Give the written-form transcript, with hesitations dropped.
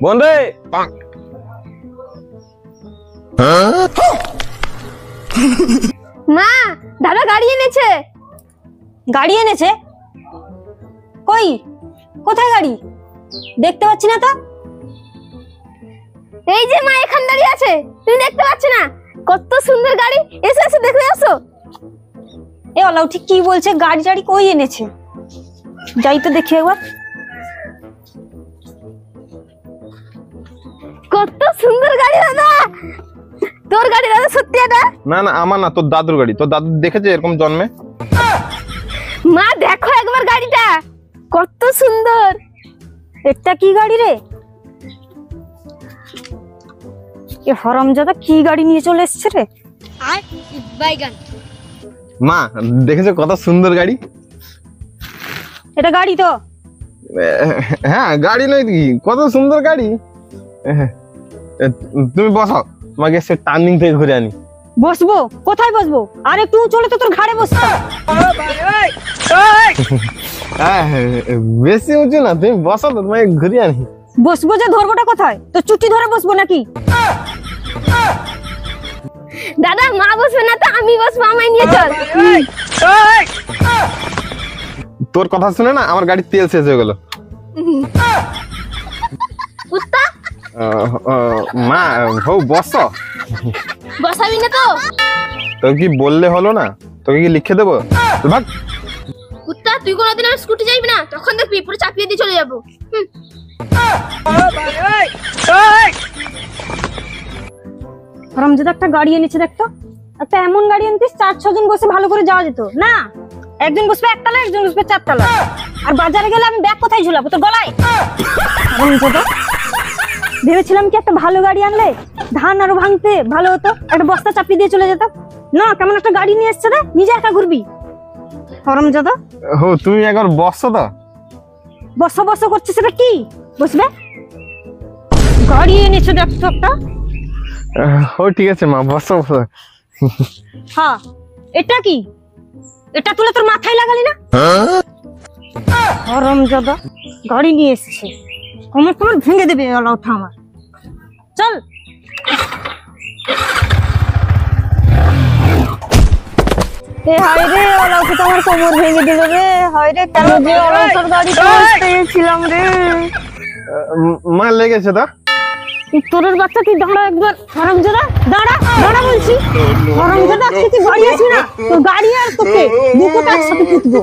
বন্ধে মা, দাদা গাড়ি এনেছে। গাড়ি এনেছে? কই, কোথায় গাড়ি? দেখতে পাচ্ছি না তো। এই যে মা, এখান দাঁড়িয়ে আছে, তুমি দেখতে পাচ্ছ না? কত সুন্দর গাড়ি। এসে এসে দেখে আসো। এ ওলাও ঠিক কি বলছে, গাড়ি টাড়ি কই এনেছে? যাই তো দেখি একবার। কত সুন্দর গাড়ি দাদা। তোর গাড়ি দাদা? সত্যি এটা? না না, আমার না, তোর দাদুর গাড়ি। তোর দাদু দেখেছে এরকম জন্মে? মা দেখো একবার গাড়িটা, কত সুন্দর। এটা কি গাড়ি রে? এ হরামজাদা কি গাড়ি নিয়ে চলে এসছে রে? মা দেখেছো কত সুন্দর গাড়ি? এটা গাড়ি তো? হ্যাঁ গাড়ি নয় কি, কত সুন্দর গাড়ি। তুমি বসো, তোমাকে সে টার্নিং থেকে ঘুরে আনি। বসবো? কোথায় বসবো? আর একটু চলে তো তোর ঘাড়ে বসতাম। বেশি উঁচু না, তুমি বসো তো, তোমাকে ঘুরে আনি। বসবো যে ধরবোটা কোথায়? তো চুটি ধরে বসবো নাকি? দাদা মা বসবে না তো আমি বসবো, আমায় নিয়ে চল। তোর কথা শুনে না আমার গাড়ির তেল শেষ হয়ে গেল। কুত্তা মা হো বসো। বসাবি না তো? তোকে কি বললে হলো না? তোকে কি লিখে দেবো? ভাগ। কুত্তা, তুই কোনোদিন আর স্কুটি যাইবি না, তখন দেখবি পুরো চাপিয়ে দিয়ে চলে যাবো। হরামজাদা একটা গাড়ি এনেছে দেখতো। একটা এমন গাড়ি আনতিস 4-6 জন বসে ভালো করে যাওয়া যেত না। একজন বসবে একতলায়, একজন বসবে 4 তলায়। আর বাজারে গেলে আমি ব্যাগ কোথায় ঝুলাবো? তোর গলায়? হরামজাদা, ভেবেছিলাম কি একটা ভালো গাড়ি আনলে ধান আরো ভাঙতে ভালো হতো, একটা বস্তা চাপিয়ে দিয়ে চলে যেতাম। না, কেমন একটা গাড়ি নিয়ে এসছে রে, নিজে একা ঘুরবি। হরামজাদা, হো তুমি একবার বসো তো। বসো বসো করছিস, এটা কি? বসবে? গাড়ি এনেছে দেখতো একটা। ও ঠিক আছে মা, বসো বসো। হ্যাঁ, এটা কি? এটা তুলে তোর মাথায় লাগালি না? হরামজাদা, গাড়ি নিয়ে এসেছে, কমর কমর ভেঙে দেবে। ওঠা আমার, চল। এ হায় রে, ওলাউকে তো আমার কোমর ভেঙে দিল রে। হায় রে, কেন যে ওলাউটার গাড়ি পেয়েছিলাম রে। মা লেগেছে তো? তোরের বাচ্চা, তুই দাঁড়া একবার। হরামজাদা দাঁড়া, দাঁড়া বলছি। হরামজাদা, আজকে তুই গাড়ি আসবি না, তোর গাড়ি আর তোকে দুটোটা একসাথে পিটবো।